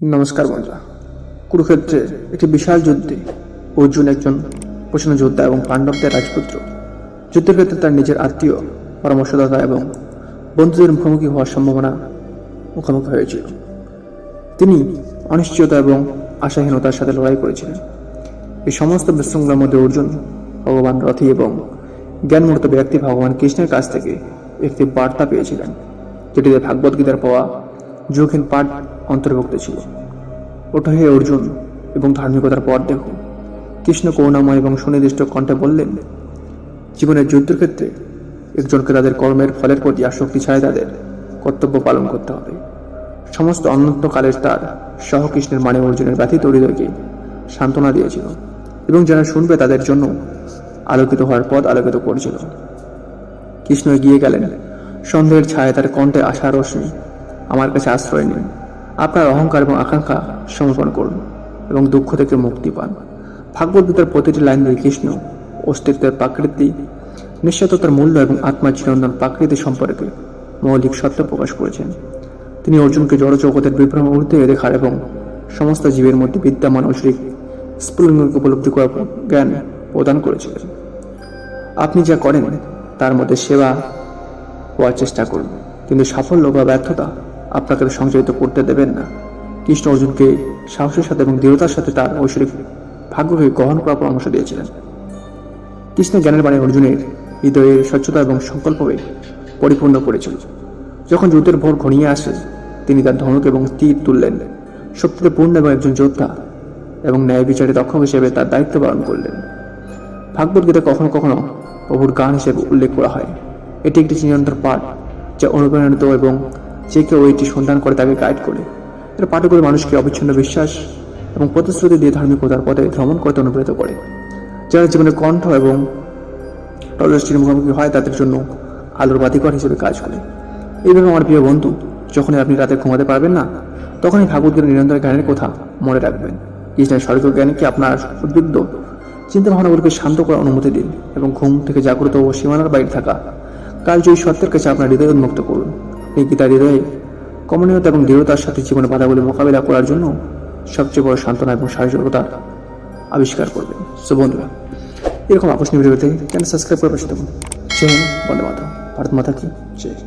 নমস্কার বন্ধুরা। কুরুক্ষেত্রে একটি বিশাল যুদ্ধে অর্জুন একজন প্রসন্ন যোদ্ধা এবং পাণ্ডবদের রাজপুত্র যুদ্ধের ক্ষেত্রে তার নিজের আত্মীয়, পরামর্শদাতা এবং বন্ধুদের মুখোমুখি হওয়ার সম্ভাবনা মুখোমুখি হয়েছিল। তিনি অনিশ্চয়তা এবং আশাহীনতার সাথে লড়াই করেছিলেন। এই সমস্ত বিশৃঙ্খলার মধ্যে অর্জুন ভগবান রথি এবং জ্ঞানমূর্ত ব্যক্তি ভগবান কৃষ্ণের কাছ থেকে একটি বার্তা পেয়েছিলেন, যেটিতে ভাগবত গীতার পাওয়া যোগহীন পাঠ অন্তর্ভুক্ত ছিল। ওঠো হে অর্জুন এবং ধার্মিকতার পথ দেখো। কৃষ্ণ করুণাময় এবং সুনির্দিষ্ট কণ্ঠে বললেন, জীবনের যুদ্ধের ক্ষেত্রে একজনকে তাদের কর্মের ফলের প্রতি আসক্তি ছাড়াই তাদের কর্তব্য পালন করতে হবে। সমস্ত অনন্তকালের তার সহ কৃষ্ণের মানে অর্জুনের ব্যথিত হৃদয়কে সান্ত্বনা দিয়েছিল এবং যারা শুনবে তাদের জন্য আলোকিত হওয়ার পথ আলোকিত করেছিল। কৃষ্ণ এগিয়ে গেলেন, সন্দেহের ছায়া তার কণ্ঠে আশার রশ্মি। আমার কাছে আশ্রয় নিন, আপনার অহংকার এবং আকাঙ্ক্ষা সমর্পণ করুন এবং দুঃখ থেকে মুক্তি পান। ভাগবত গীতার প্রতিটি লাইন দিয়ে কৃষ্ণ অস্তিত্বের প্রাকৃতিক নিঃস্বার্থতার মূল্য এবং আত্মার চিরন্তন প্রাকৃতিক সম্পর্কে মৌলিক সত্য প্রকাশ করেছেন। তিনি অর্জুনকে জড়জগতের বিভ্রম ঊর্ধ্বে দেখার এবং সমস্ত জীবের মধ্যে বিদ্যমান ঐশ্বরিক স্ফুলিঙ্গকে উপলব্ধি করার জ্ঞান প্রদান করেছিলেন। আপনি যা করেন তার মধ্যে সেবা হওয়ার চেষ্টা করুন, কিন্তু সাফল্য বা ব্যর্থতা আপনাকে সংযোজিত করতে দেবেন না। কৃষ্ণ অর্জুনকে সাহসের সাথে এবং দৃঢ়তার সাথে তার ঐশ্বরিক ভাগ্যকে গ্রহণ করার পরামর্শ দিয়েছিলেন। কৃষ্ণের জ্ঞানের বাণী অর্জুনের হৃদয়ের স্বচ্ছতা এবং সংকল্পকে পরিপূর্ণ করেছিল। যখন যুদ্ধের ভোর ঘনিয়ে আসে, তিনি তার ধনুক এবং তীর তুললেন, শক্তিতে পূর্ণ এবং একজন যোদ্ধা এবং ন্যায় বিচারে দক্ষ হিসেবে তার দায়িত্ব পালন করলেন। ভাগবত গীতা কখনো কখনো প্রভুর গান হিসেবে উল্লেখ করা হয়। এটি একটি চিরন্তন পাঠ যা অনুপ্রাণিত এবং যে কেউ এটি সন্ধান করে তাকে গাইড করে। এটা পাঠ করে মানুষকে অবিচ্ছিন্ন বিশ্বাস এবং প্রতিশ্রুতি দিয়ে ধার্মিকতার পথে ভ্রমণ করতে অনুপ্রাণিত করে। যারা জীবনের কণ্ঠ এবং টলস্টির মুখোমুখি হয় তাদের জন্য আলোর বাতিঘর হিসেবে কাজ করে। এইভাবে আমার প্রিয় বন্ধু, যখনই আপনি রাতে ঘুমাতে পারবেন না, তখনই ভাগবত গীতার নিরন্তর জ্ঞানের কথা মনে রাখবেন। কৃষ্ণের স্বর্গ জ্ঞানকে আপনার উদ্বিগ্ন চিন্তা ভাবনাগুলোকে শান্ত করার অনুমতি দিন এবং ঘুম থেকে জাগ্রত ও সীমানার বাইরে থাকা কালজয়ী সত্যের কাছে আপনার হৃদয় উন্মুক্ত করুন। এই গীতার হৃদয়ে কমনীয়তা এবং দৃঢ়তার সাথে জীবনের বাধাগুলি মোকাবিলা করার জন্য সবচেয়ে বড় সান্ত্বনা এবং সাহসিকতা আবিষ্কার করবেন। সো বন্ধুরা, এরকম আকর্ষণীয় ভিডিও পেতে চ্যানেল সাবস্ক্রাইব করে পাশে থাকুন। জয় হিন্দ, বন্দে মাতরম, ভারত মাতা কি জয়।